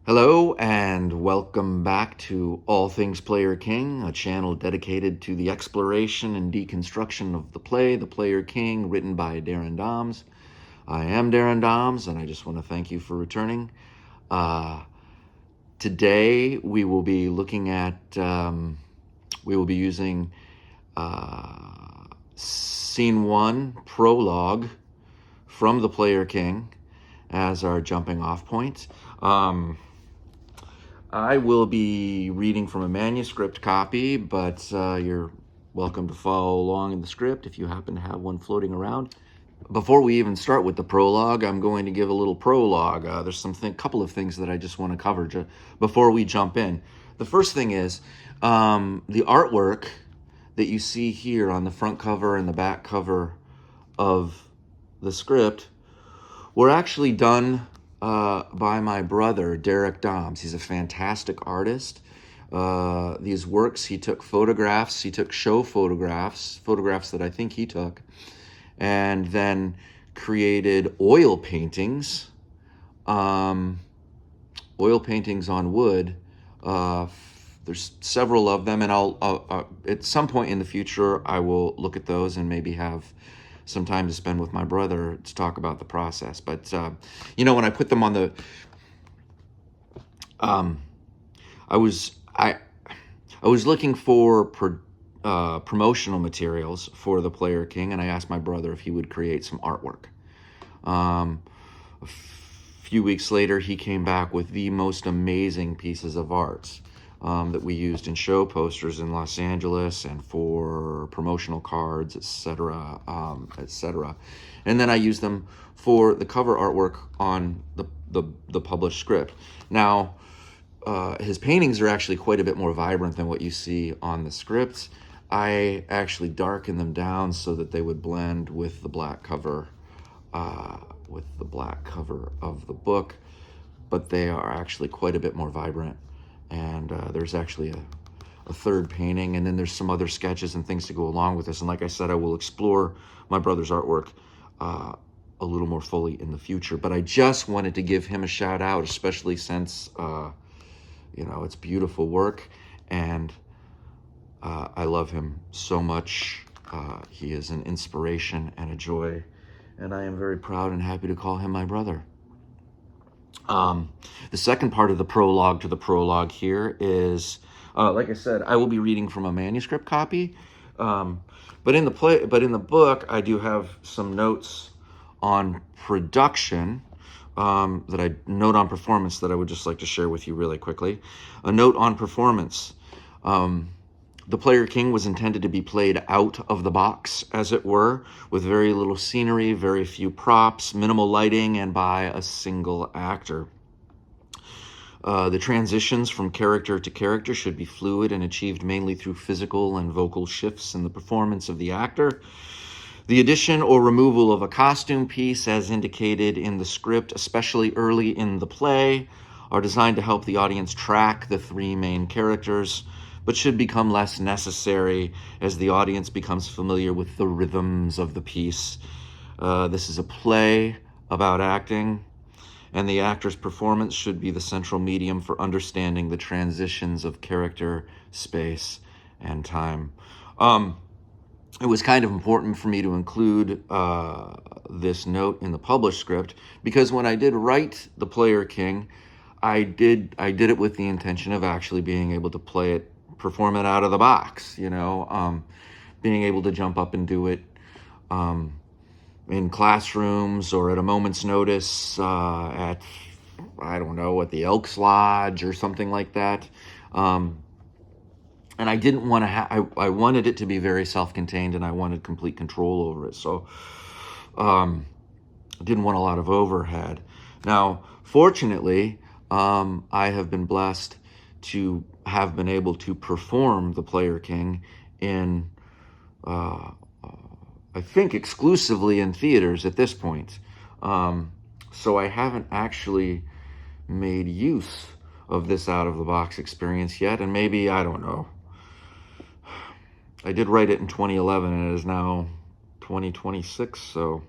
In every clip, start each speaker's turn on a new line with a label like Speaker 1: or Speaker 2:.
Speaker 1: Hello and welcome back to All Things Player King, a channel dedicated to the exploration and deconstruction of the play, The Player King, written by Darin Dahms. I am Darin Dahms, and I just want to thank you for returning. Today we will be looking at, we will be using Scene 1, Prologue, from The Player King as our jumping off point. I will be reading from a manuscript copy, but you're welcome to follow along in the script if you happen to have one floating around. Before we even start with the prologue, I'm going to give a little prologue. There's couple of things that I just want to cover before we jump in. The first thing is the artwork that you see here on the front cover and the back cover of the script were actually done by my brother, Dahms. He's a fantastic artist. These works, he took photographs, he took show photographs that I think he took, and then created oil paintings on wood. There's several of them, and I'll at some point in the future, I will look at those and maybe have some time to spend with my brother to talk about the process. But when I put them on the I was looking for promotional materials for the Player King, and I asked my brother if he would create some artwork. A few weeks later, he came back with the most amazing pieces of art that we used in show posters in Los Angeles and for promotional cards, etc., etc. And then I used them for the cover artwork on the published script. Now, his paintings are actually quite a bit more vibrant than what you see on the script. I actually darkened them down so that they would blend with the black cover, of the book, but they are actually quite a bit more vibrant. And there's actually a third painting, and then there's some other sketches and things to go along with this. And like I said, I will explore my brother's artwork a little more fully in the future. But I just wanted to give him a shout out, especially since it's beautiful work, and I love him so much. He is an inspiration and a joy, and I am very proud and happy to call him my brother. The second part of the prologue to the prologue here is, like I said, I will be reading from a manuscript copy, but in the book, I do have some notes on production, note on performance that I would just like to share with you really quickly. A note on performance. The Player King was intended to be played out of the box, as it were, with very little scenery, very few props, minimal lighting, and by a single actor. The transitions from character to character should be fluid and achieved mainly through physical and vocal shifts in the performance of the actor. The addition or removal of a costume piece, as indicated in the script, especially early in the play, are designed to help the audience track the three main characters, but should become less necessary as the audience becomes familiar with the rhythms of the piece. This is a play about acting, and the actor's performance should be the central medium for understanding the transitions of character, space, and time. It was kind of important for me to include this note in the published script, because when I did write The Player King, I did it with the intention of actually being able to perform it out of the box, being able to jump up and do it in classrooms or at a moment's notice at the Elks Lodge or something like that. And I didn't want to I wanted it to be very self-contained, and I wanted complete control over it. So I didn't want a lot of overhead. Now, fortunately, I have been blessed to have been able to perform The Player King in, I think, exclusively in theaters at this point. So I haven't actually made use of this out-of-the-box experience yet, and maybe, I don't know. I did write it in 2011, and it is now 2026, so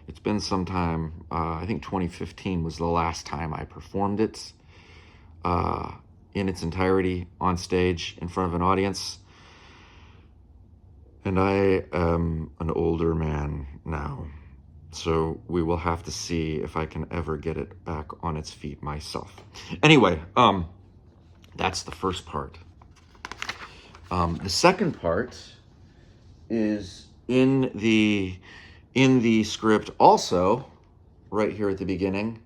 Speaker 1: it's been some time. I think 2015 was the last time I performed it. in its entirety on stage in front of an audience. And I am an older man now, so we will have to see if I can ever get it back on its feet myself. Anyway, that's the first part. The second part is in the script also, right here at the beginning.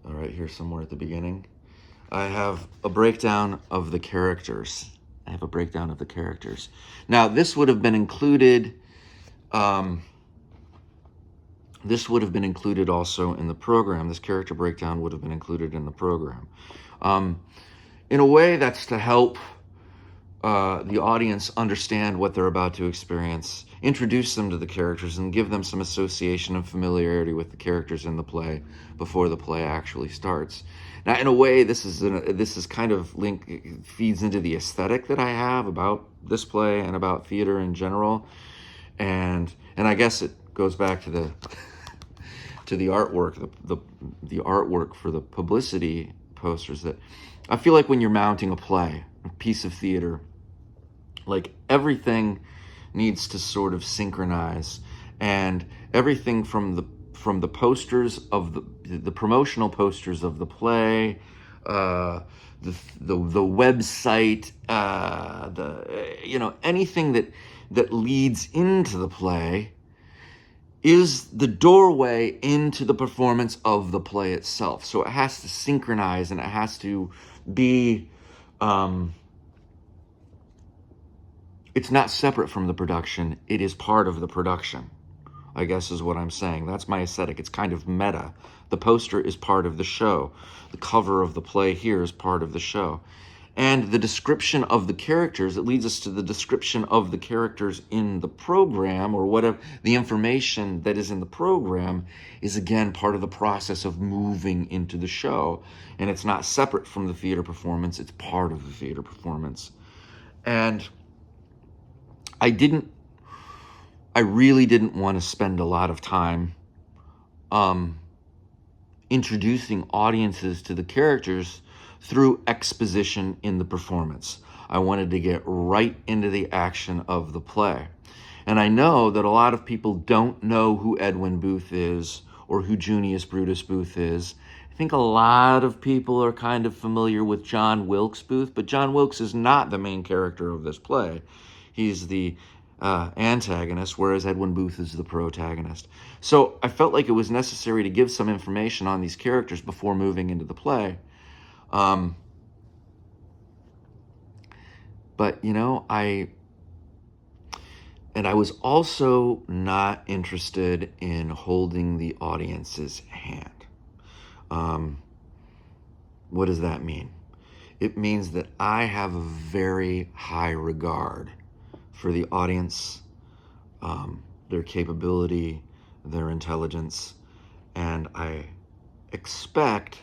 Speaker 1: Right here somewhere at the beginning, I have a breakdown of the characters. Now, this would have been included. This would have been included also in the program. This character breakdown would have been included in the program. In a way, that's to help the audience understand what they're about to experience, introduce them to the characters, and give them some association and familiarity with the characters in the play before the play actually starts. Now, in a way, this is kind of feeds into the aesthetic that I have about this play and about theater in general, and I guess it goes back to the to the artwork, the artwork for the publicity posters. That I feel like when you're mounting a play, a piece of theater, like everything needs to sort of synchronize, and everything from the posters of the promotional posters of the play, the website, anything that leads into the play is the doorway into the performance of the play itself. So it has to synchronize, and it has to be it's not separate from the production. It is part of the production, I guess is what I'm saying. That's my aesthetic. It's kind of meta. The poster is part of the show. The cover of the play here is part of the show. And the description of the characters, it leads us to the description of the characters in the program, or whatever the information that is in the program is, again, part of the process of moving into the show. And it's not separate from the theater performance. It's part of the theater performance. And I really didn't want to spend a lot of time introducing audiences to the characters through exposition in the performance. I wanted to get right into the action of the play. And I know that a lot of people don't know who Edwin Booth is or who Junius Brutus Booth is. I think a lot of people are kind of familiar with John Wilkes Booth, but John Wilkes is not the main character of this play. He's the antagonist, whereas Edwin Booth is the protagonist. So I felt like it was necessary to give some information on these characters before moving into the play. But, I was also not interested in holding the audience's hand. What does that mean? It means that I have a very high regard for the audience, their capability, their intelligence, and I expect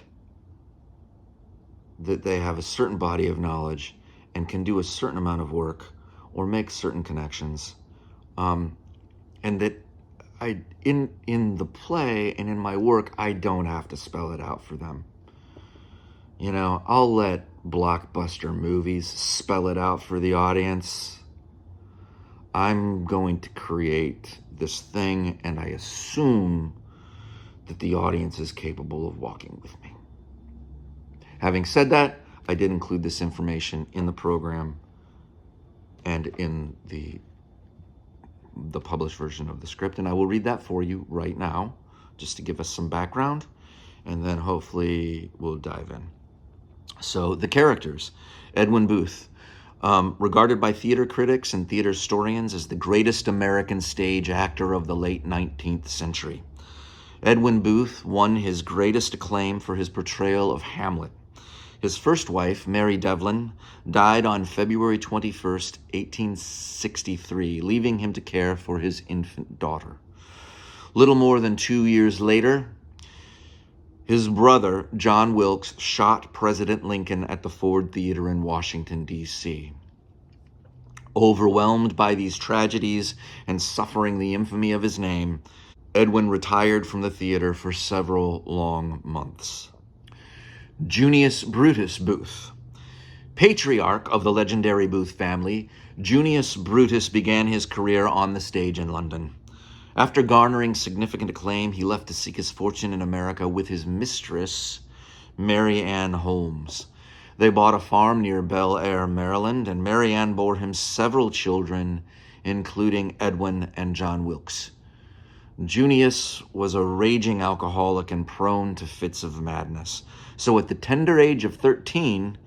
Speaker 1: that they have a certain body of knowledge and can do a certain amount of work or make certain connections, and that in the play and in my work, I don't have to spell it out for them. I'll let blockbuster movies spell it out for the audience. I'm going to create this thing, and I assume that the audience is capable of walking with me. Having said that, I did include this information in the program and in the published version of the script, and I will read that for you right now, just to give us some background, and then hopefully we'll dive in. So, the characters. Edwin Booth, regarded by theater critics and theater historians as the greatest American stage actor of the late 19th century. Edwin Booth won his greatest acclaim for his portrayal of Hamlet. His first wife, Mary Devlin, died on February 21st, 1863, leaving him to care for his infant daughter. Little more than 2 years later, his brother, John Wilkes, shot President Lincoln at the Ford Theater in Washington, D.C. Overwhelmed by these tragedies and suffering the infamy of his name, Edwin retired from the theater for several long months. Junius Brutus Booth. Patriarch of the legendary Booth family, Junius Brutus began his career on the stage in London. After garnering significant acclaim, he left to seek his fortune in America with his mistress, Mary Ann Holmes. They bought a farm near Bel Air, Maryland, and Mary Ann bore him several children, including Edwin and John Wilkes. Junius was a raging alcoholic and prone to fits of madness. So at the tender age of 13,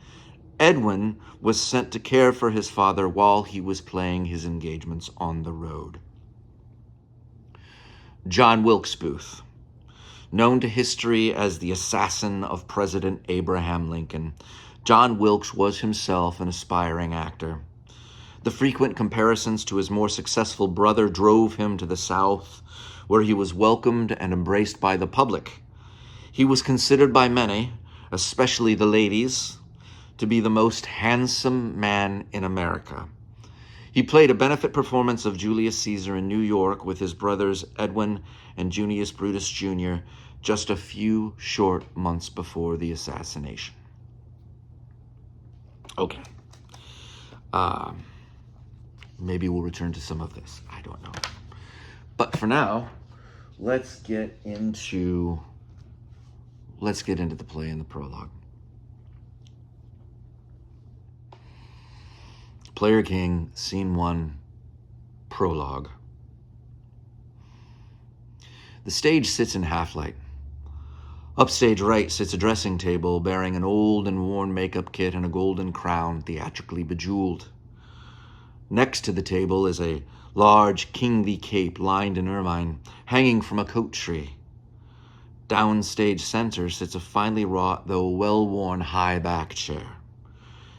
Speaker 1: Edwin was sent to care for his father while he was playing his engagements on the road. John Wilkes Booth, known to history as the assassin of President Abraham Lincoln, John Wilkes was himself an aspiring actor. The frequent comparisons to his more successful brother drove him to the South, where he was welcomed and embraced by the public. He was considered by many, especially the ladies, to be the most handsome man in America. He played a benefit performance of Julius Caesar in New York with his brothers Edwin and Junius Brutus Jr. just a few short months before the assassination. Okay. Maybe we'll return to some of this. I don't know. But for now, let's get into the play and the prologue. Player King, Scene 1, Prologue. The stage sits in half-light. Upstage right sits a dressing table bearing an old and worn makeup kit and a golden crown theatrically bejeweled. Next to the table is a large kingly cape lined in ermine, hanging from a coat tree. Downstage center sits a finely wrought, though well-worn, high-back chair.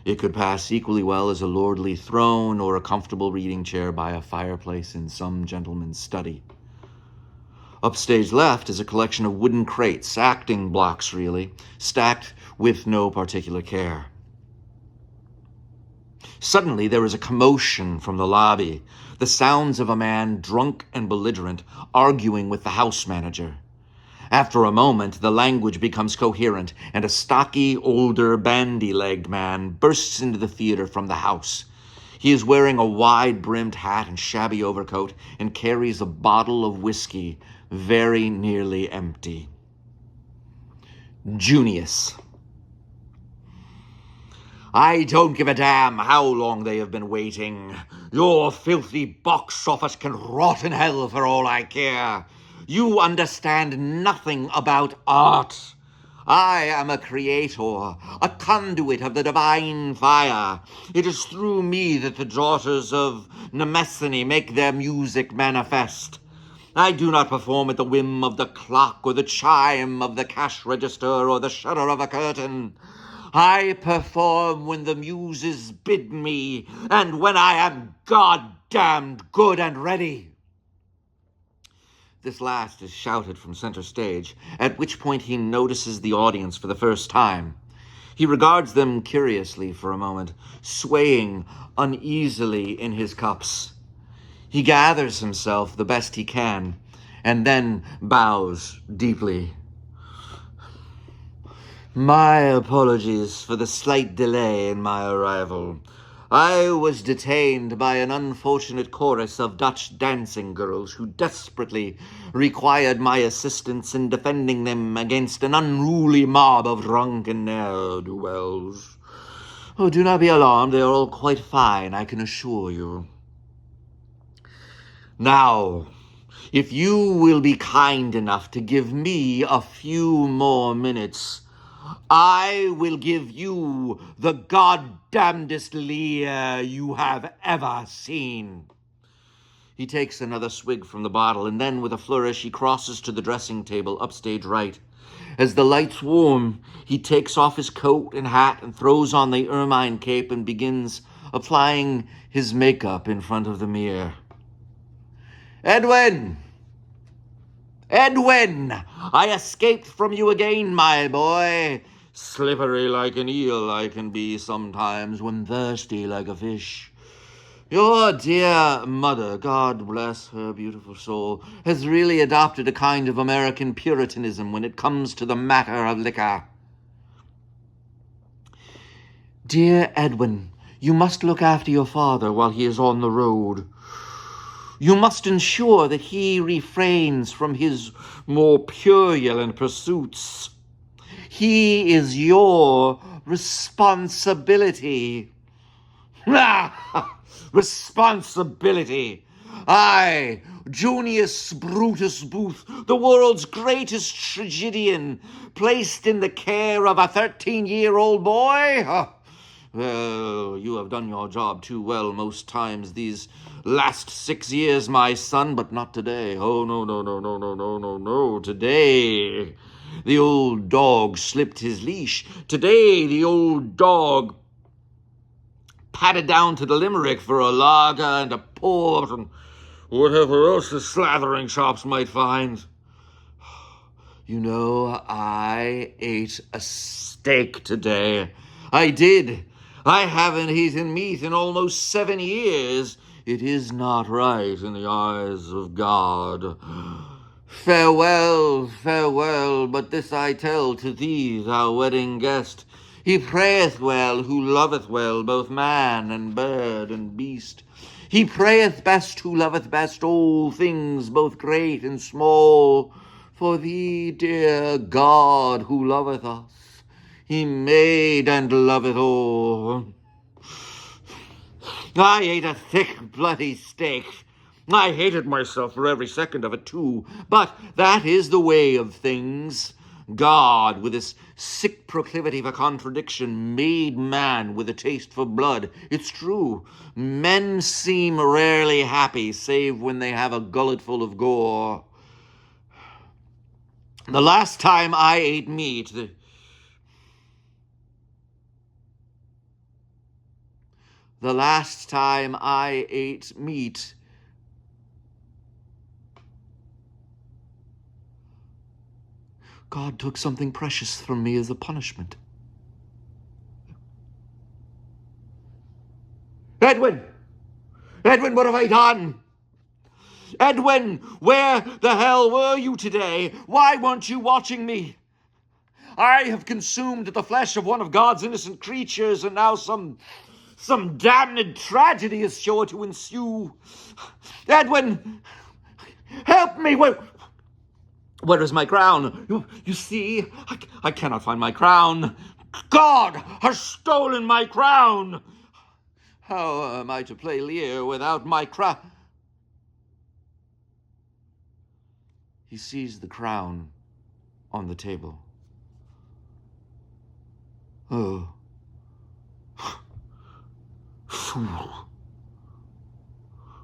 Speaker 1: It could pass equally well as a lordly throne or a comfortable reading chair by a fireplace in some gentleman's study. Upstage left is a collection of wooden crates, acting blocks really, stacked with no particular care. Suddenly there is a commotion from the lobby, the sounds of a man drunk and belligerent arguing with the house manager. After a moment, the language becomes coherent, and a stocky, older, bandy-legged man bursts into the theater from the house. He is wearing a wide-brimmed hat and shabby overcoat and carries a bottle of whiskey, very nearly empty. Junius. I don't give a damn how long they have been waiting. Your filthy box office can rot in hell for all I care. You understand nothing about art. I am a creator, a conduit of the divine fire. It is through me that the daughters of Mnemosyne make their music manifest. I do not perform at the whim of the clock or the chime of the cash register or the shudder of a curtain. I perform when the muses bid me and when I am goddamned good and ready. This last is shouted from center stage, at which point he notices the audience for the first time. He regards them curiously for a moment, swaying uneasily in his cups. He gathers himself the best he can, and then bows deeply. My apologies for the slight delay in my arrival. I was detained by an unfortunate chorus of Dutch dancing girls who desperately required my assistance in defending them against an unruly mob of drunken ne'er-do-wells. Oh, do not be alarmed. They are all quite fine, I can assure you. Now, if you will be kind enough to give me a few more minutes, I will give you the goddamnedest leer you have ever seen. He takes another swig from the bottle, and then, with a flourish, he crosses to the dressing table upstage right. As the lights warm, he takes off his coat and hat and throws on the ermine cape and begins applying his makeup in front of the mirror. Edwin! Edwin! I escaped from you again, my boy. Slippery like an eel I can be sometimes when thirsty like a fish. Your dear mother, God bless her beautiful soul, has really adopted a kind of American Puritanism when it comes to the matter of liquor. Dear Edwin, you must look after your father while he is on the road. You must ensure that he refrains from his more purulent pursuits. He is your responsibility. Responsibility. I, Junius Brutus Booth, the world's greatest tragedian, placed in the care of a 13-year-old boy? Well, you have done your job too well most times these last 6 years, my son, but not today. Oh, no. Today, the old dog slipped his leash. Today, the old dog patted down to the Limerick for a lager and a port and whatever else the slathering shops might find. You know, I ate a steak today. I did. I haven't eaten meat in almost 7 years. It is not right in the eyes of God. Farewell, farewell, but this I tell to thee, thou wedding guest. He prayeth well who loveth well both man and bird and beast. He prayeth best who loveth best all things, both great and small. For thee, dear God, who loveth us, he made and loveth all. I ate a thick, bloody steak. I hated myself for every second of it, too. But that is the way of things. God, with his sick proclivity for contradiction, made man with a taste for blood. It's true. Men seem rarely happy, save when they have a gullet full of gore. The last time I ate meat, God took something precious from me as a punishment. Edwin! Edwin, what have I done? Edwin, where the hell were you today? Why weren't you watching me? I have consumed the flesh of one of God's innocent creatures, and now some damned tragedy is sure to ensue. Edwin, help me! Where is my crown? You see, I cannot find my crown. God has stolen my crown. How am I to play Lear without my crown? He sees the crown on the table. Oh.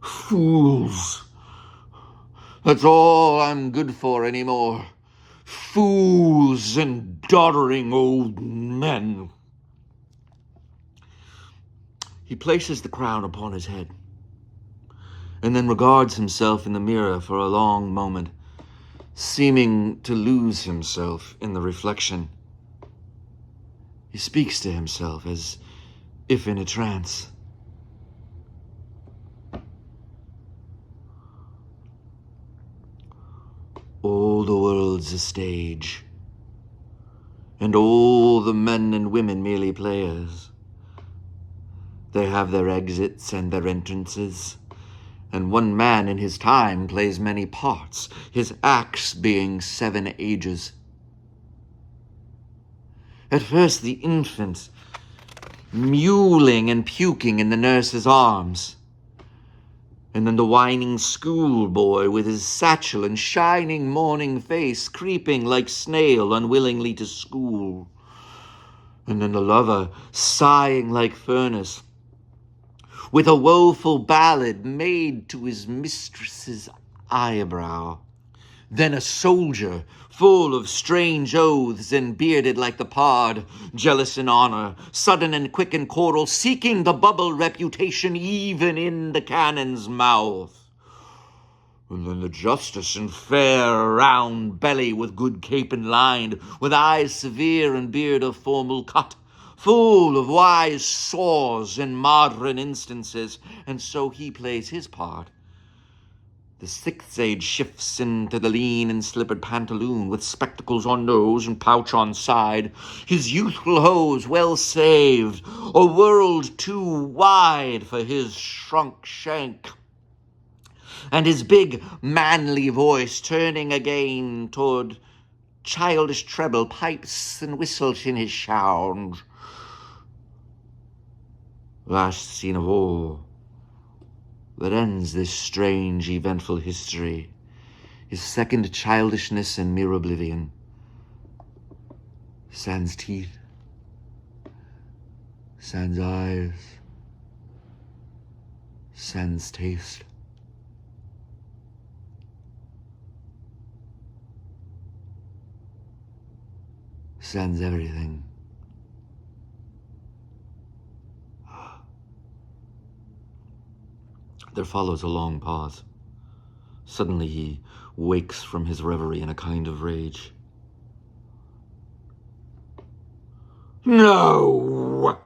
Speaker 1: Fools. That's all I'm good for anymore. Fools and doddering old men. He places the crown upon his head, and then regards himself in the mirror for a long moment, seeming to lose himself in the reflection. He speaks to himself as if in a trance. All the world's a stage, and all the men and women merely players. They have their exits and their entrances, and one man in his time plays many parts, his acts being 7 ages. At first the infant, mewling and puking in the nurse's arms, and then the whining schoolboy with his satchel and shining morning face creeping like snail unwillingly to school, and then the lover sighing like furnace, with a woeful ballad made to his mistress's eyebrow. Then a soldier, full of strange oaths and bearded like the pard, jealous in honor, sudden and quick in choral, seeking the bubble reputation even in the cannon's mouth. And then the justice in fair round belly with good cape and lined, with eyes severe and beard of formal cut, full of wise saws and modern instances, and so he plays his part. The sixth age shifts into the lean and slippered pantaloon, with spectacles on nose and pouch on side, his youthful hose well saved, a world too wide for his shrunk shank, and his big manly voice turning again toward childish treble pipes and whistles in his sound. Last scene of all that ends this strange, eventful history is second childishness and mere oblivion. Sans teeth, sans eyes, sans taste. Sans everything. There follows a long pause. Suddenly he wakes from his reverie in a kind of rage. No!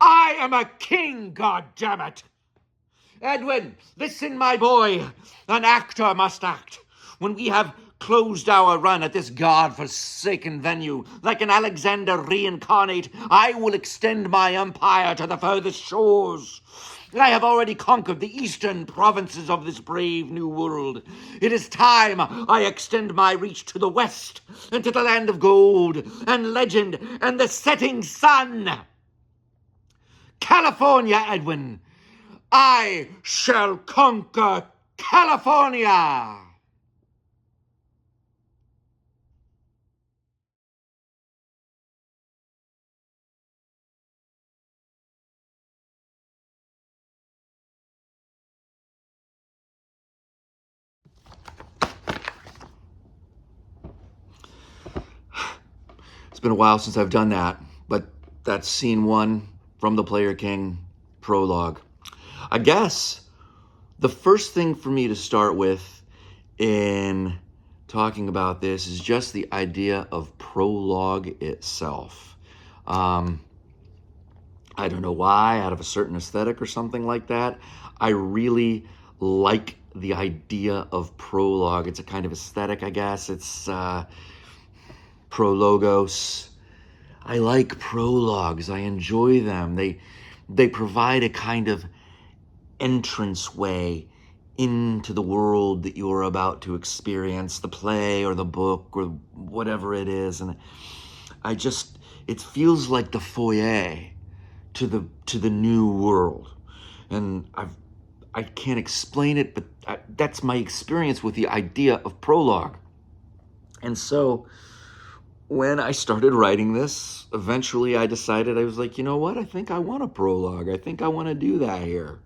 Speaker 1: I am a king, goddammit! Edwin, listen, my boy. An actor must act. When we have closed our run at this god-forsaken venue, like an Alexander reincarnate, I will extend my empire to the furthest shores. I have already conquered the eastern provinces of this brave new world. It is time I extend my reach to the west and to the land of gold and legend and the setting sun. California, Edwin. I shall conquer California. It's been a while since I've done that, but that's scene one from The Player King prologue. I guess the first thing for me to start with in talking about this is just the idea of prologue itself. I don't know why, out of a certain aesthetic or something like that, I really like the idea of prologue. It's a kind of aesthetic, I guess. It's prologos. I like prologues. I enjoy them. They provide a kind of entranceway into the world that you're about to experience, the play or the book or whatever it is. And it feels like the foyer to the new world. And I can't explain it, but that's my experience with the idea of prologue. And so when I started writing this, eventually I decided, I was like, you know what? I think I want a prologue. I think I want to do that here.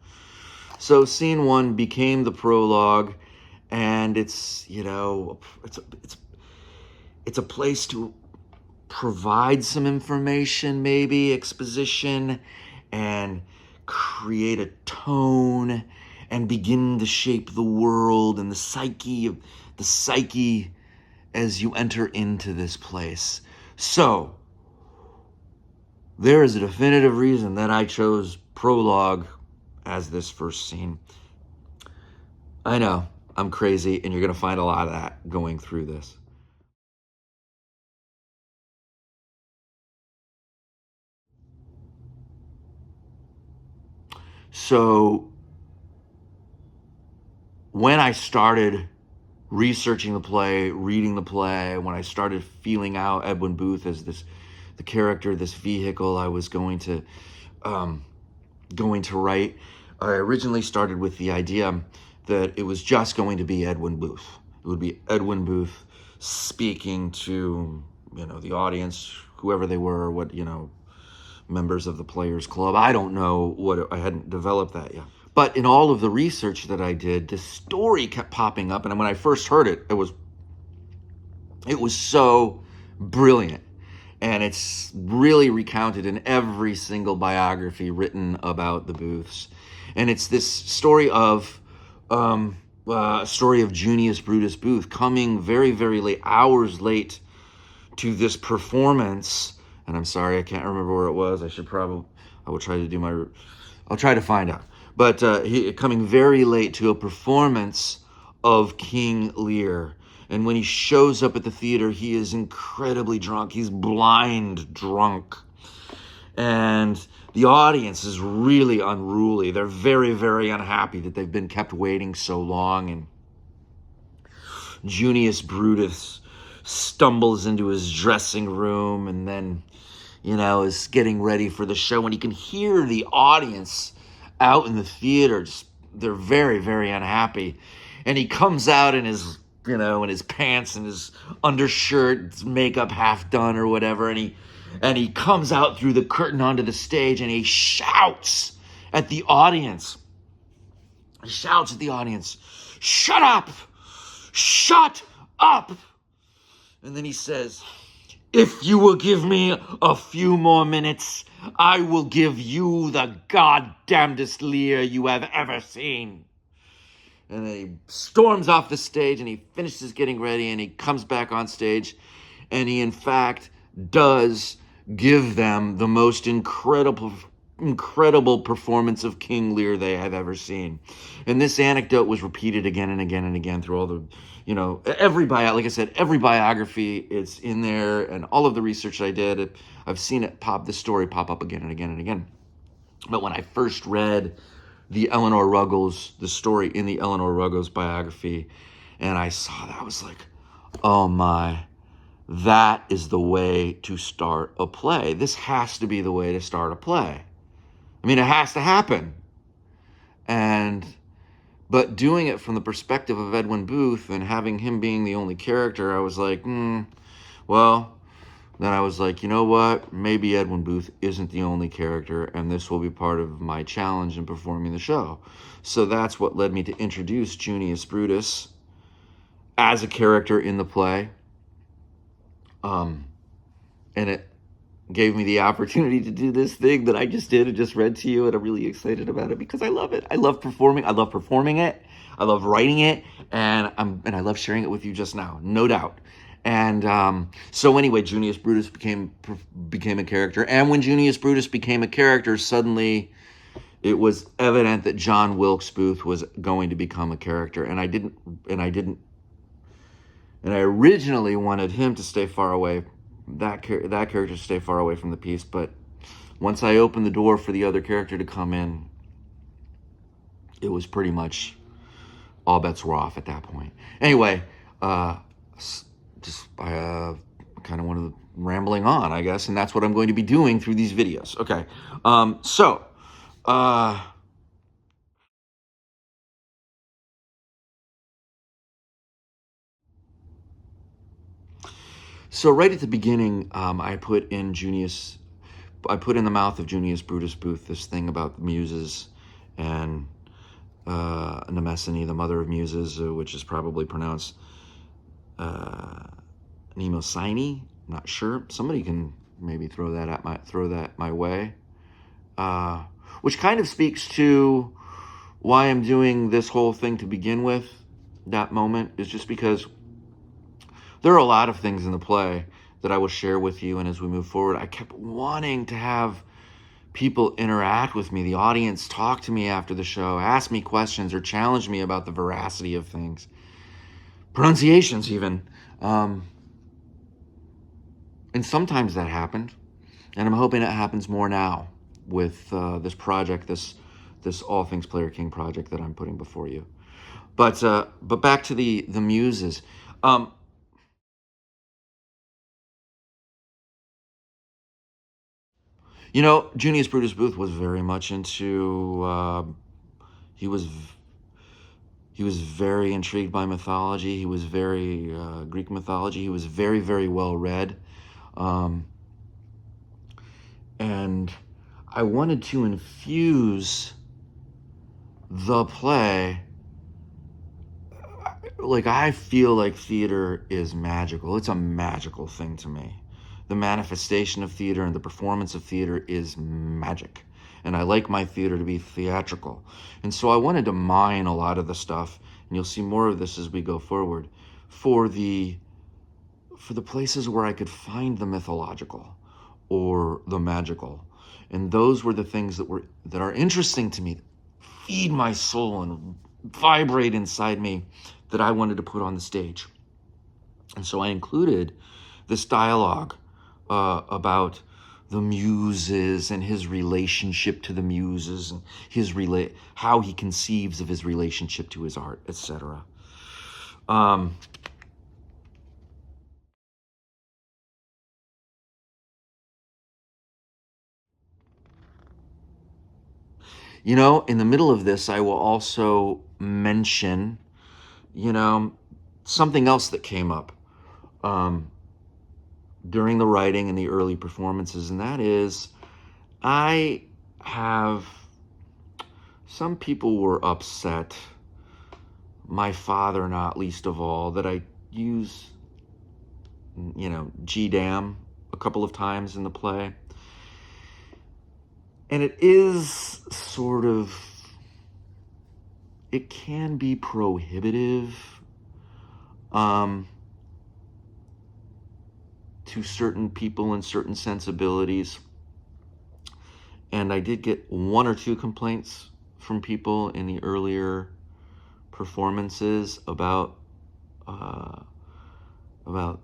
Speaker 1: So scene one became the prologue, and it's a place to provide some information, maybe exposition, and create a tone and begin to shape the world and the psyche as you enter into this place. So there is a definitive reason that I chose prologue as this first scene. I know, I'm crazy, and you're going to find a lot of that going through this. So when I started researching the play, reading the play, when I started feeling out Edwin Booth as the character, this vehicle I was going to write, I originally started with the idea that it was just going to be Edwin Booth. It would be Edwin Booth speaking to, the audience, whoever they were, members of the Players Club. I don't know I hadn't developed that yet. But in all of the research that I did, this story kept popping up. And when I first heard it, it was so brilliant. And it's really recounted in every single biography written about the Booths. And it's this story of Junius Brutus Booth coming very, very late, hours late, to this performance and I'm sorry I can't remember where it was. I'll try to find out. But he coming very late to a performance of King Lear. And when he shows up at the theater, he is incredibly drunk. He's blind drunk. And the audience is really unruly. They're very, very unhappy that they've been kept waiting so long. And Junius Brutus stumbles into his dressing room and then, is getting ready for the show. And he can hear the audience out in the theater. They're very, very unhappy. And he comes out in his, in his pants and his undershirt, his makeup half done or whatever. And he comes out through the curtain onto the stage and he shouts at the audience. He shouts at the audience, "Shut up! Shut up!" And then he says, "If you will give me a few more minutes, I will give you the goddamnedest Lear you have ever seen." And then he storms off the stage and he finishes getting ready and he comes back on stage and he, in fact, does give them the most incredible performance of King Lear they have ever seen. And this anecdote was repeated again and again and again through all the, like I said, every biography it's in there, and all of the research I did, I've seen this story pop up again and again and again. But when I first read the story in the Eleanor Ruggles biography, and I saw that, I was like, oh my, that is the way to start a play. This has to be the way to start a play. I mean, it has to happen. But doing it from the perspective of Edwin Booth and having him being the only character, I was like, well, then I was like, you know what? Maybe Edwin Booth isn't the only character, and this will be part of my challenge in performing the show. So that's what led me to introduce Junius Brutus as a character in the play. And it gave me the opportunity to do this thing that I just did and just read to you, and I'm really excited about it because I love it. I love performing. I love performing it. I love writing it, and I love sharing it with you just now, no doubt. And so anyway, Junius Brutus became a character, and when Junius Brutus became a character, suddenly it was evident that John Wilkes Booth was going to become a character, and I originally wanted him to stay far away, that character to stay far away from the piece, but once I opened the door for the other character to come in, it was pretty much all bets were off at that point. Anyway, I kind of wanted rambling on, I guess, and that's what I'm going to be doing through these videos. Okay, So right at the beginning, I put in the mouth of Junius Brutus Booth this thing about the muses and Mnemosyne, the mother of muses, which is probably pronounced Mnemosyne. I'm not sure. Somebody can maybe throw that my way, which kind of speaks to why I'm doing this whole thing to begin with. That moment is just because there are a lot of things in the play that I will share with you, and as we move forward, I kept wanting to have people interact with me, the audience talk to me after the show, ask me questions, or challenge me about the veracity of things, pronunciations even. And sometimes that happened, and I'm hoping it happens more now with this project, this All Things Player King project that I'm putting before you. But back to the muses. Junius Brutus Booth was very much into, he was very intrigued by mythology. He was very, Greek mythology. He was very, very well read. And I wanted to infuse the play. Like, I feel like theater is magical. It's a magical thing to me. The manifestation of theater and the performance of theater is magic. And I like my theater to be theatrical. And so I wanted to mine a lot of the stuff, and you'll see more of this as we go forward, for the places where I could find the mythological, or the magical. And those were the things that are interesting to me, feed my soul and vibrate inside me, that I wanted to put on the stage. And so I included this dialogue about the muses and his relationship to the muses, and how he conceives of his relationship to his art, etc. You know, in the middle of this, I will also mention, something else that came up during the writing and the early performances, and that is, some people were upset, my father not least of all, that I use, G-Dam a couple of times in the play. And it is it can be prohibitive to certain people and certain sensibilities. And I did get one or two complaints from people in the earlier performances about the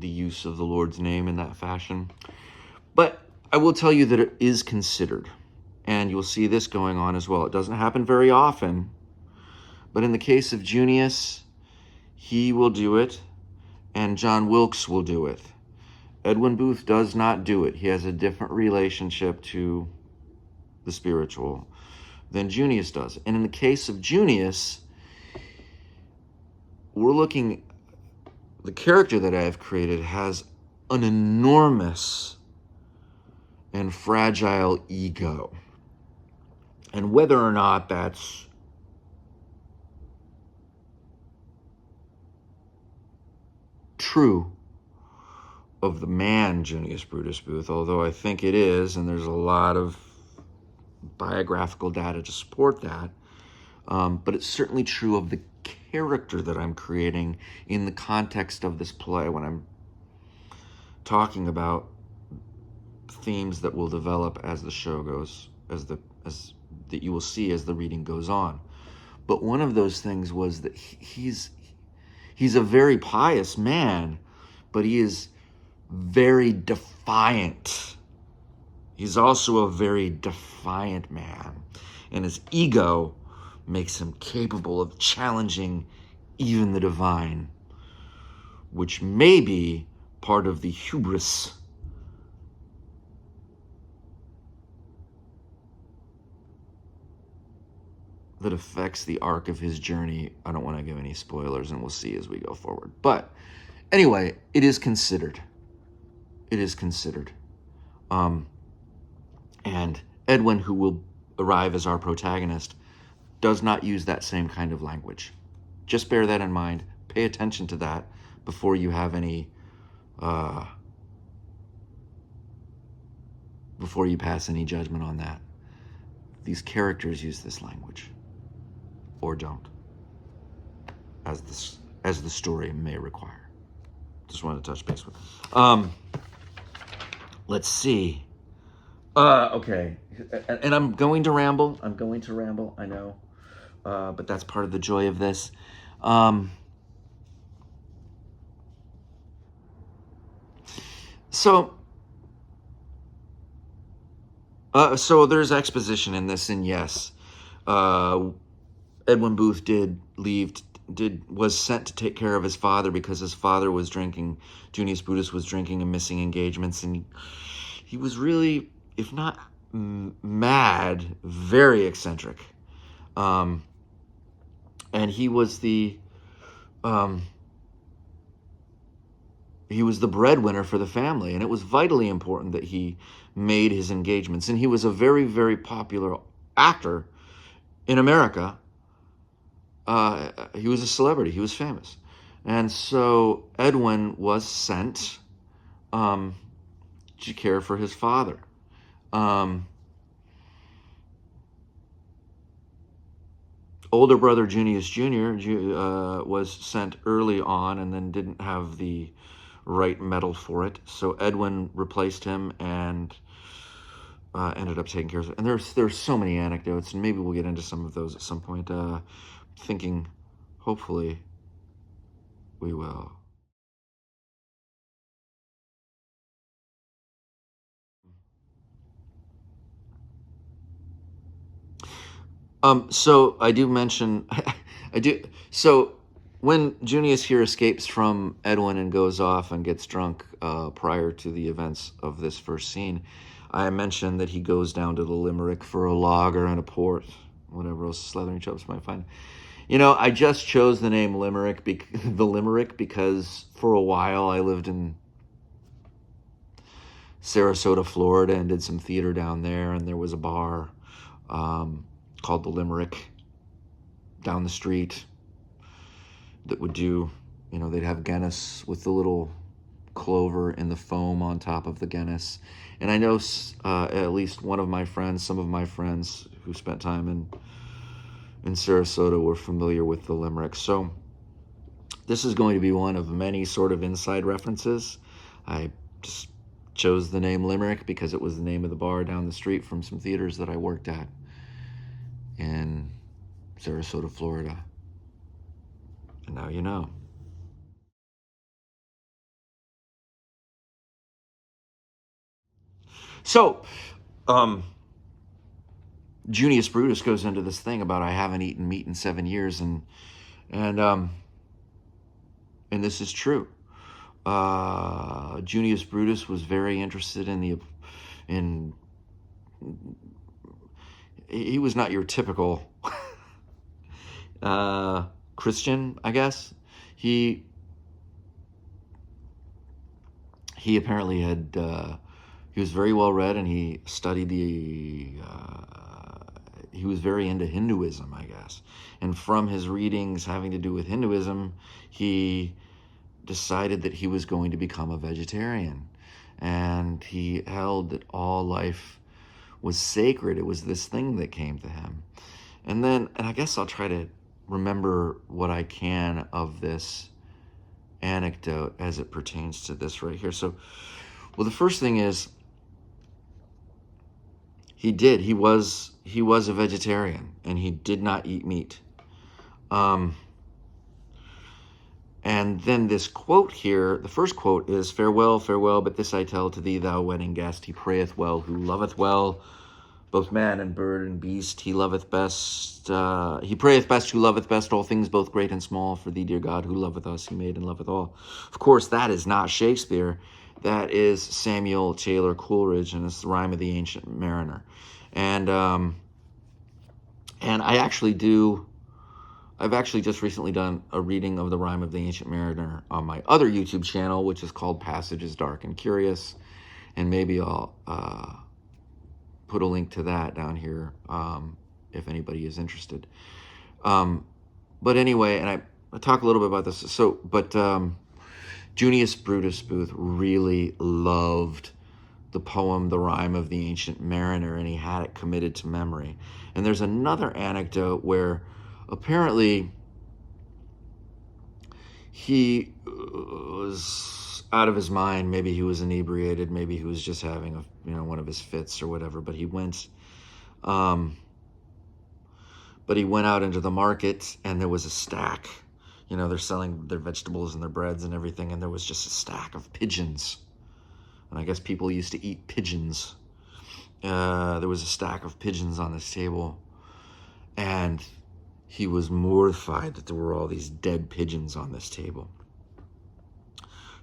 Speaker 1: use of the Lord's name in that fashion. But I will tell you that it is considered, and you'll see this going on as well. It doesn't happen very often, but in the case of Junius, he will do it, and John Wilkes will do it. Edwin Booth does not do it. He has a different relationship to the spiritual than Junius does. And in the case of Junius, the character that I have created has an enormous and fragile ego. And whether or not that's true of the man Junius Brutus Booth, although I think it is, and there's a lot of biographical data to support that, but it's certainly true of the character that I'm creating in the context of this play when I'm talking about themes that will develop as the show goes, that you will see as the reading goes on. But one of those things was that he's a very pious man, but he is very defiant. He's also a very defiant man, and his ego makes him capable of challenging even the divine, which may be part of the hubris that affects the arc of his journey. I don't want to give any spoilers, and we'll see as we go forward. But anyway, it is considered. It is considered. And Edwin, who will arrive as our protagonist, does not use that same kind of language. Just bear that in mind. Pay attention to that before you have any, before you pass any judgment on that. These characters use this language, or don't, as the story may require. Just wanted to touch base with them. Let's see. Okay, and I'm going to ramble. I know, but that's part of the joy of this. So there's exposition in this, and yes, Edwin Booth was sent to take care of his father because his father was drinking. Junius Brutus was drinking and missing engagements, and he was really, if not mad, very eccentric. And he was the breadwinner for the family, and it was vitally important that he made his engagements. And he was a very, very popular actor in America. He was a celebrity. He was famous. And so Edwin was sent to care for his father. Older brother Junius Jr. Was sent early on, and then didn't have the right metal for it. So Edwin replaced him and ended up taking care of it. And there's so many anecdotes, and maybe we'll get into some of those at some point. Thinking, hopefully, we will. So I do mention, so when Junius here escapes from Edwin and goes off and gets drunk prior to the events of this first scene, I mentioned that he goes down to the Limerick for a lager and a port, whatever else Slethering Chops might find. I just chose the name Limerick, the Limerick, because for a while I lived in Sarasota, Florida, and did some theater down there, and there was a bar called the Limerick down the street that would do, they'd have Guinness with the little clover and the foam on top of the Guinness. And I know at least some of my friends who spent time in Sarasota were familiar with the Limerick. So this is going to be one of many sort of inside references. I just chose the name Limerick because it was the name of the bar down the street from some theaters that I worked at in Sarasota, Florida. And now you know. So, Junius Brutus goes into this thing about I haven't eaten meat in 7 years, and this is true. Junius Brutus was very interested he was not your typical Christian, I guess. He apparently he was very well read, and he studied he was very into Hinduism, I guess. And from his readings having to do with Hinduism, he decided that he was going to become a vegetarian. And he held that all life was sacred. It was this thing that came to him. And I guess I'll try to remember what I can of this anecdote as it pertains to this right here. So, well, the first thing is, he was a vegetarian, and he did not eat meat. And then this quote here, the first quote is, "Farewell, farewell, but this I tell to thee, thou wedding guest, he prayeth well who loveth well, both man and bird and beast, he loveth best, he prayeth best who loveth best all things, both great and small, for thee, dear God, who loveth us, he made and loveth all." Of course, that is not Shakespeare. That is Samuel Taylor Coleridge, and it's the Rime of the Ancient Mariner. And I've actually just recently done a reading of the Rime of the Ancient Mariner on my other YouTube channel, which is called Passages Dark and Curious. And maybe I'll put a link to that down here if anybody is interested. But anyway, and I talk a little bit about this. So, but Junius Brutus Booth really loved the poem, The Rime of the Ancient Mariner, and he had it committed to memory. And there's another anecdote where apparently he was out of his mind. Maybe he was inebriated. Maybe he was just having one of his fits or whatever. But he went out into the market, and there was a stack. They're selling their vegetables and their breads and everything, and there was just a stack of pigeons. And I guess people used to eat pigeons. There was a stack of pigeons on this table, and he was mortified that there were all these dead pigeons on this table.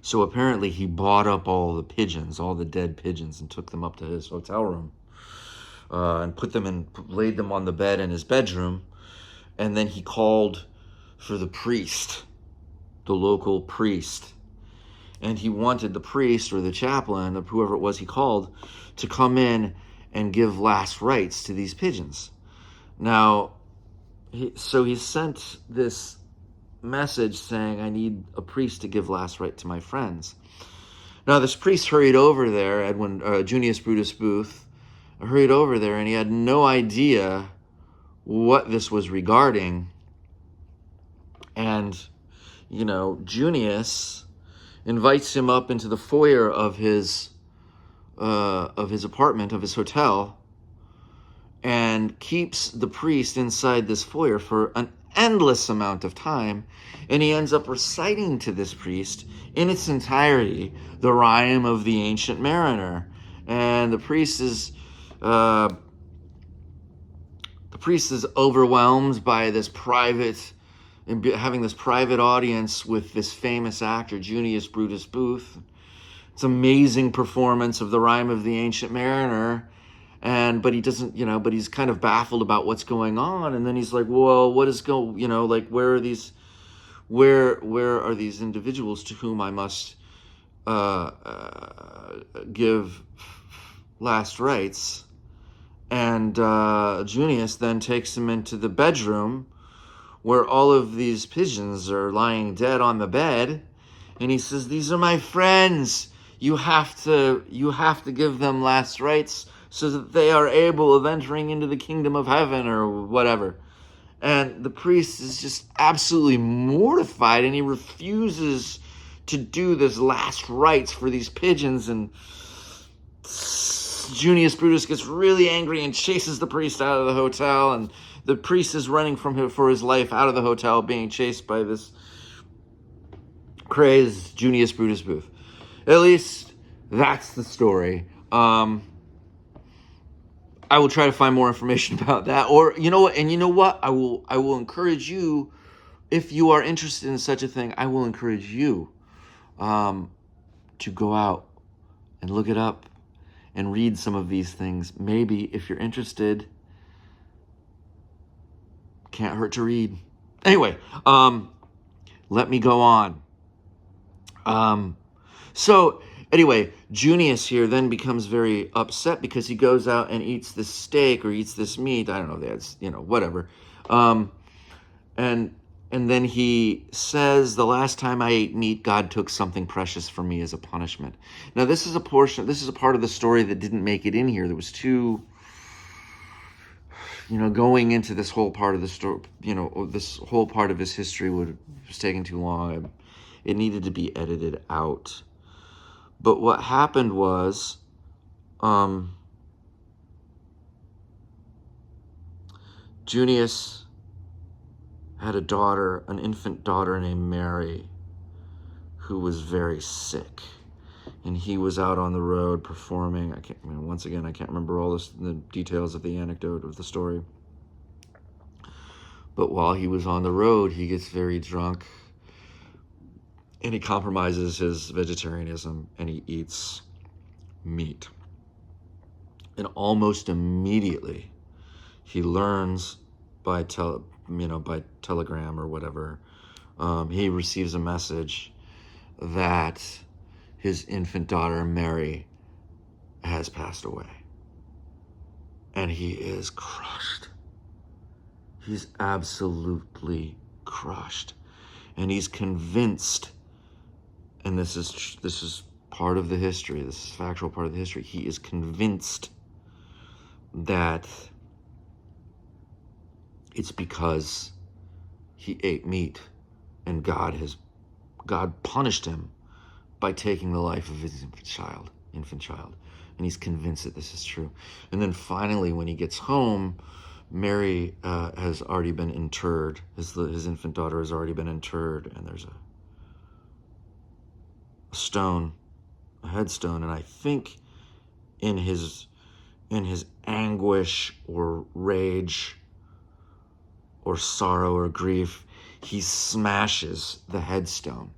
Speaker 1: So apparently he bought up all the pigeons, all the dead pigeons, and took them up to his hotel room and laid them on the bed in his bedroom. And then he called for the priest, the local priest. And he wanted the priest or the chaplain, or whoever it was he called, to come in and give last rites to these pigeons. Now, so he sent this message saying, "I need a priest to give last rite to my friends." Now, this priest hurried over there, Junius Brutus Booth hurried over there, and he had no idea what this was regarding. And, Junius invites him up into the foyer of his apartment, of his hotel, and keeps the priest inside this foyer for an endless amount of time. And he ends up reciting to this priest in its entirety the rhyme of the Ancient Mariner. And the priest is overwhelmed by this private, having this private audience with this famous actor, Junius Brutus Booth. It's an amazing performance of the rhyme of the Ancient Mariner. But he doesn't, but he's kind of baffled about what's going on. And then he's like, well, where are these individuals to whom I must give last rites? And Junius then takes him into the bedroom where all of these pigeons are lying dead on the bed. And he says, these are my friends. You have to give them last rites so that they are able of entering into the kingdom of heaven or whatever. And the priest is just absolutely mortified, and he refuses to do this last rites for these pigeons. And Junius Brutus gets really angry and chases the priest out of the hotel, and the priest is running from him for his life out of the hotel, being chased by this crazed Junius Brutus Booth. At least that's the story. I will try to find more information about that. Or, you know what? I will encourage you, if you are interested in such a thing, I will encourage you to go out and look it up and read some of these things. Maybe, if you're interested, can't hurt to read. Anyway, let me go on. Anyway, Junius here then becomes very upset because he goes out and eats this steak or eats this meat. I don't know, that's, whatever. And then he says, the last time I ate meat, God took something precious from me as a punishment. Now, this is a part of the story that didn't make it in here. There was too, going into this whole part of the story, this whole part of his history was taking too long. It needed to be edited out. But what happened was, Junius had a daughter, an infant daughter named Mary, who was very sick. And he was out on the road performing. I can't remember all the details of the anecdote of the story. But while he was on the road, he gets very drunk. And he compromises his vegetarianism and he eats meat. And almost immediately, he learns by telegram or whatever, he receives a message that his infant daughter, Mary, has passed away. And he is crushed. He's absolutely crushed. And he's convinced, and this is part of the history, this is factual part of the history, he is convinced that it's because he ate meat and God punished him by taking the life of his infant child. And he's convinced that this is true. And then finally, when he gets home, Mary has already been interred. His infant daughter has already been interred, and there's a headstone, and I think in his anguish or rage or sorrow or grief, he smashes the headstone.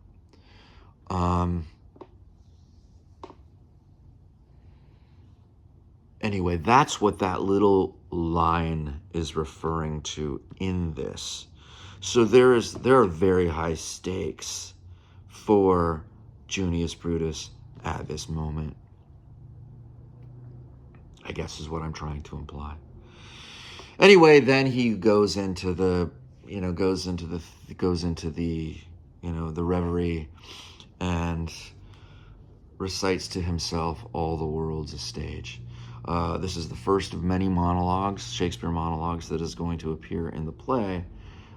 Speaker 1: Anyway, that's what that little line is referring to in this. So there are very high stakes for Junius Brutus at this moment, I guess is what I'm trying to imply. Anyway, then he goes into the reverie and recites to himself, all the world's a stage. This is the first of many monologues, Shakespeare monologues, that is going to appear in the play.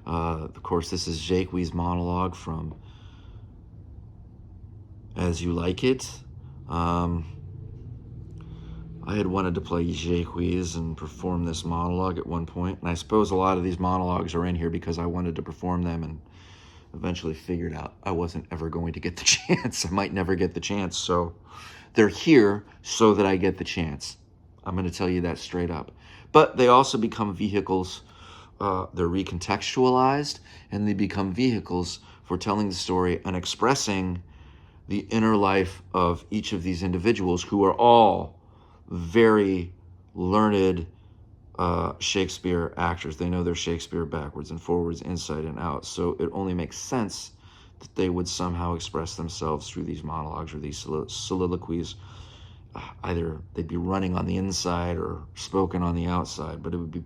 Speaker 1: Of course, this is Jacques' monologue from As You Like It. I had wanted to play Jacques and perform this monologue at one point, and I suppose a lot of these monologues are in here because I wanted to perform them and eventually figured out I wasn't ever going to get the chance. I might never get the chance, so they're here so that I get the chance. I'm going to tell you that straight up. But they also become vehicles, they're recontextualized, and they become vehicles for telling the story and expressing the inner life of each of these individuals who are all very learned Shakespeare actors. They know their Shakespeare backwards and forwards, inside and out. So it only makes sense that they would somehow express themselves through these monologues or these soliloquies. Either they'd be running on the inside or spoken on the outside, but it would be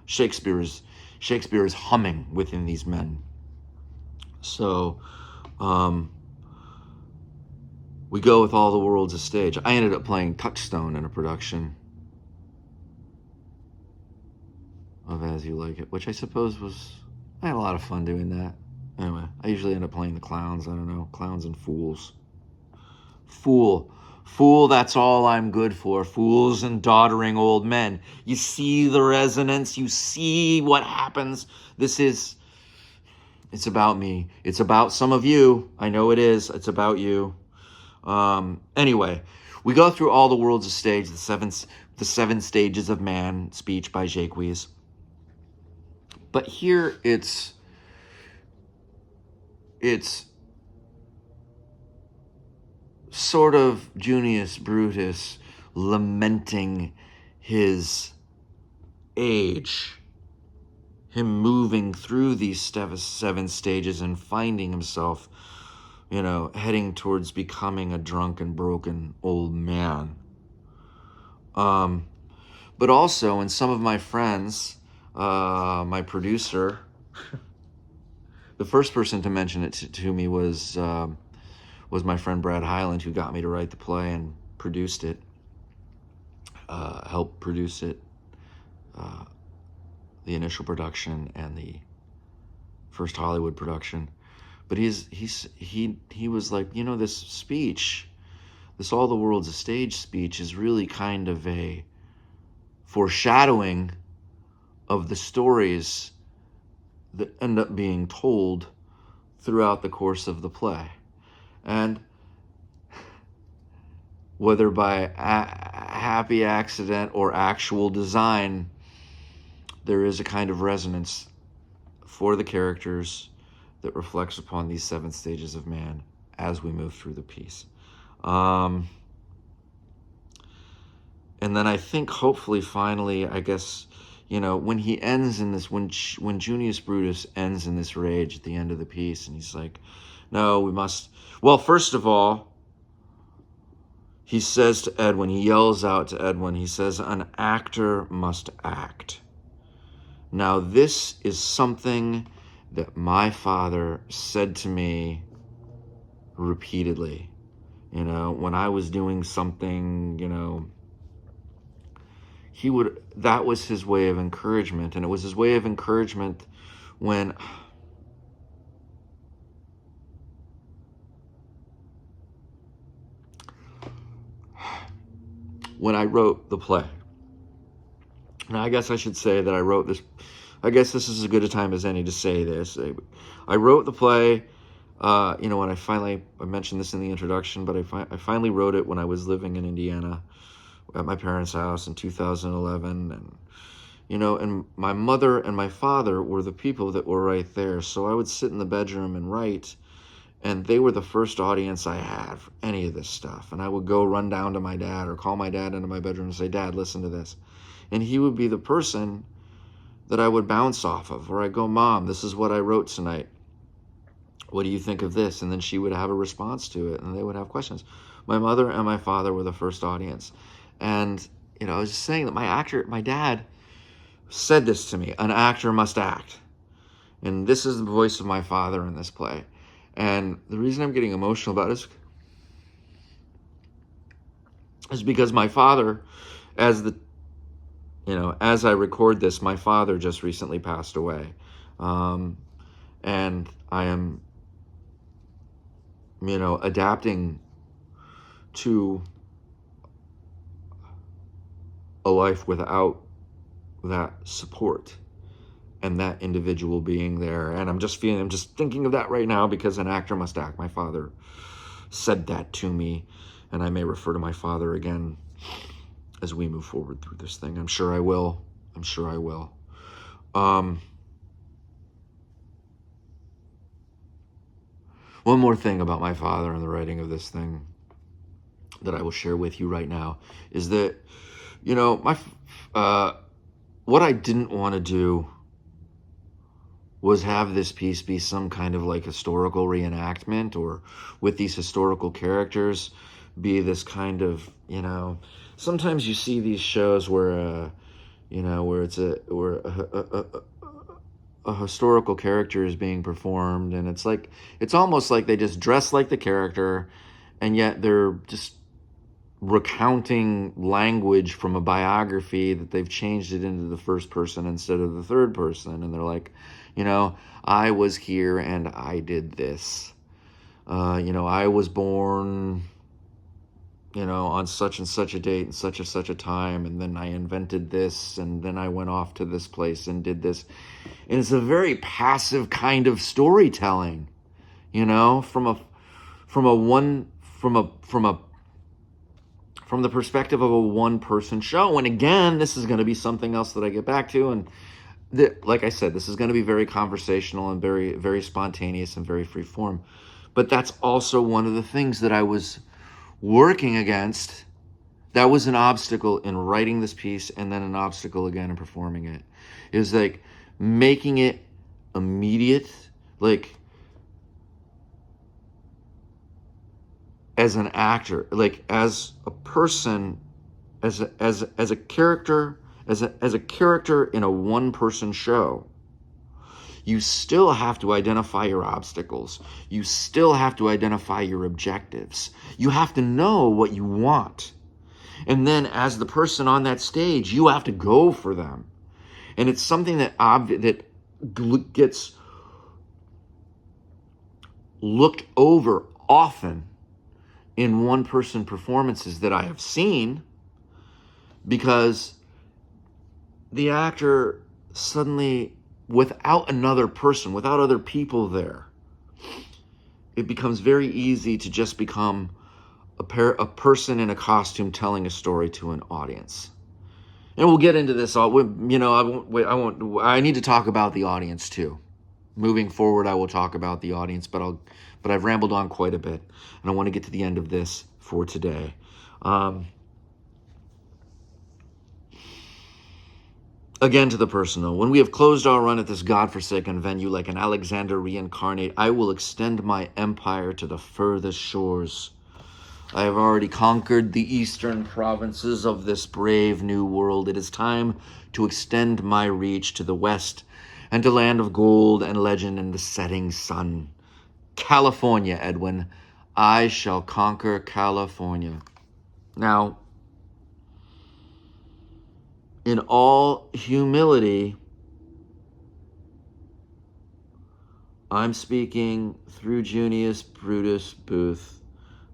Speaker 1: Shakespeare is humming within these men. So we go with All the World's a Stage. I ended up playing Touchstone in a production of As You Like It, which I suppose I had a lot of fun doing that. Anyway, I usually end up playing the clowns. I don't know, clowns and fools. Fool, that's all I'm good for. Fools and doddering old men. You see the resonance. You see what happens. It's about me. It's about some of you. I know it is. It's about you. Anyway, we go through All the World's a Stage, the seven stages of man speech by Jacques. But here it's sort of Junius Brutus lamenting his age, him moving through these seven stages and finding himself, heading towards becoming a drunken, broken old man. But also, in some of my friends, my producer, the first person to mention it to me was my friend Brad Hyland, who got me to write the play and produced it, helped produce it, the initial production and the first Hollywood production. But he was like, this speech, this All the World's a Stage speech is really kind of a foreshadowing of the stories that end up being told throughout the course of the play. And whether by happy accident or actual design, there is a kind of resonance for the characters that reflects upon these seven stages of man as we move through the piece. And then I think hopefully finally, I guess, when he ends in this, when Junius Brutus ends in this rage at the end of the piece, and he's like, no, we must, well, first of all, he says to Edwin, he yells out to Edwin, he says, an actor must act. Now, this is something that my father said to me repeatedly. When I was doing something, that was his way of encouragement. And it was his way of encouragement when I wrote the play. Now, I guess I should say that I wrote this. I guess this is as good a time as any to say this. I wrote the play, when I mentioned this in the introduction, but I finally wrote it when I was living in Indiana at my parents' house in 2011. And, and my mother and my father were the people that were right there. So I would sit in the bedroom and write, and they were the first audience I had for any of this stuff. And I would go run down to my dad or call my dad into my bedroom and say, Dad, listen to this. And he would be the person that I would bounce off of, or I go, Mom, this is what I wrote tonight. What do you think of this? And then she would have a response to it, and they would have questions. My mother and my father were the first audience. And, I was just saying that my dad said this to me, an actor must act. And this is the voice of my father in this play. And the reason I'm getting emotional about it is because my father, as I record this, my father just recently passed away. And I am, adapting to a life without that support and that individual being there. And I'm just thinking of that right now because an actor must act. My father said that to me, and I may refer to my father again as we move forward through this thing. I'm sure I will. One more thing about my father and the writing of this thing that I will share with you right now is that, what I didn't want to do was have this piece be some kind of like historical reenactment, or with these historical characters be this kind of, sometimes you see these shows where, where a historical character is being performed, and it's almost like they just dress like the character, and yet they're just recounting language from a biography that they've changed it into the first person instead of the third person. And they're like, I was here and I did this. I was born, on such and such a date and such a time, and then I invented this, and then I went off to this place and did this. And it's a very passive kind of storytelling, from the perspective of a one-person show. And again, this is going to be something else that I get back to. And like I said, this is going to be very conversational and very, very spontaneous and very free form. But that's also one of the things that I was working against. That was an obstacle in writing this piece, and then an obstacle again in performing it. Is like making it immediate, like as an actor, like as a person, as a character, as a character in a one-person show. You still have to identify your obstacles. You still have to identify your objectives. You have to know what you want. And then as the person on that stage, you have to go for them. And it's something that gets looked over often in one-person performances that I have seen, because the actor suddenly, without another person, without other people there, it becomes very easy to just become a person in a costume telling a story to an audience. And we'll get into this. I need to talk about the audience too. Moving forward, I will talk about the audience, but I've rambled on quite a bit, and I want to get to the end of this for today. Again, to the personal. When we have closed our run at this godforsaken venue, like an Alexander reincarnate, I will extend my empire to the furthest shores. I have already conquered the eastern provinces of this brave new world. It is time to extend my reach to the west, and to land of gold and legend and the setting sun. California, Edwin. I shall conquer California. Now, in all humility, I'm speaking through Junius Brutus Booth,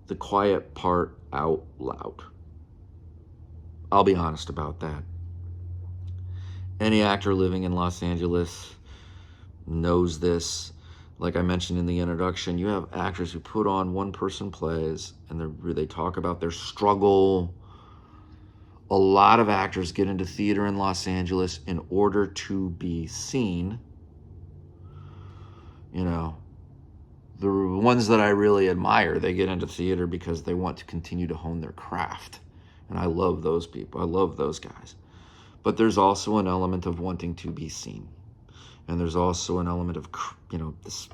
Speaker 1: the quiet part out loud. I'll be honest about that. Any actor living in Los Angeles knows this. Like I mentioned in the introduction, you have actors who put on one-person plays, and they talk about their struggle. A lot of actors get into theater in Los Angeles in order to be seen. The ones that I really admire, they get into theater because they want to continue to hone their craft. And I love those people. I love those guys. But there's also an element of wanting to be seen. And there's also an element of, this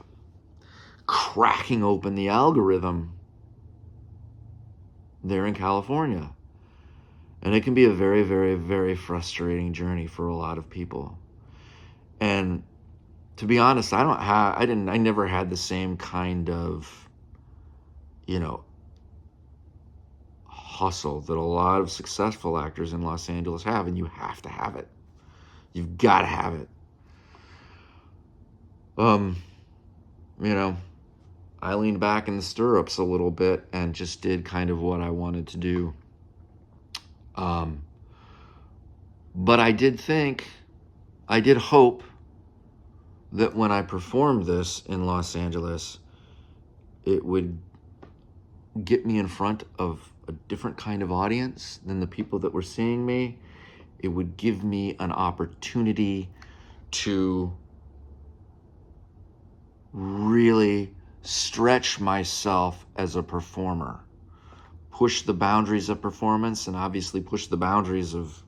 Speaker 1: cracking open the algorithm there in California. And it can be a very, very, very frustrating journey for a lot of people. And to be honest, I never had the same kind of, hustle that a lot of successful actors in Los Angeles have, and you have to have it. You've got to have it. I leaned back in the stirrups a little bit and just did kind of what I wanted to do. But I did hope that when I performed this in Los Angeles, it would get me in front of a different kind of audience than the people that were seeing me. It would give me an opportunity to really stretch myself as a performer, push the boundaries of performance, and obviously push the boundaries of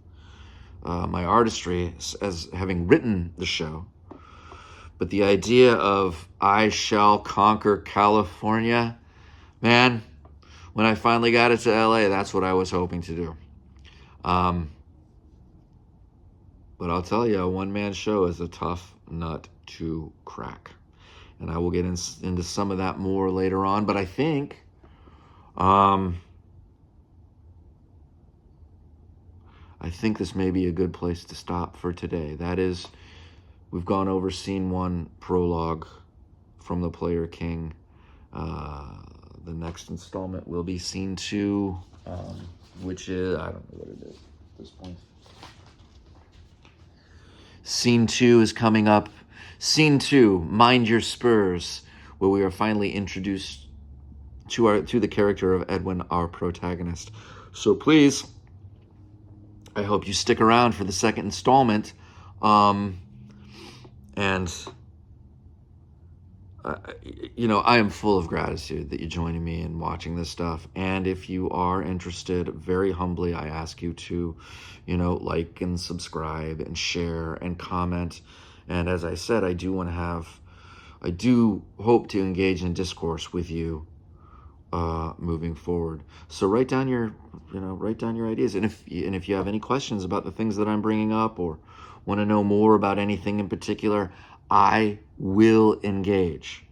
Speaker 1: my artistry as having written the show. But the idea of I shall conquer California, man, when I finally got it to LA, that's what I was hoping to do. But I'll tell you, a one-man show is a tough nut to crack. And I will get into some of that more later on. But I think this may be a good place to stop for today. That is, we've gone over scene 1, prologue from the Player King. The next installment will be scene 2, which is, I don't know what it is at this point. Scene 2 is coming up. Scene 2, Mind Your Spurs, where we are finally introduced to the character of Edwin, our protagonist. So please, I hope you stick around for the second installment. I am full of gratitude that you're joining me and watching this stuff. And if you are interested, very humbly, I ask you to, like and subscribe and share and comment. And as I said, I do hope to engage in discourse with you moving forward. So write down your ideas. And if you have any questions about the things that I'm bringing up or want to know more about anything in particular, I will engage.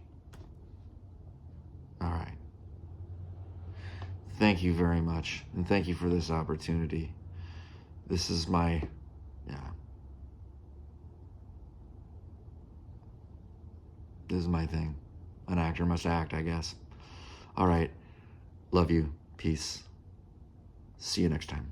Speaker 1: All right. Thank you very much. And thank you for this opportunity. This is this is my thing. An actor must act, I guess. All right. Love you. Peace. See you next time.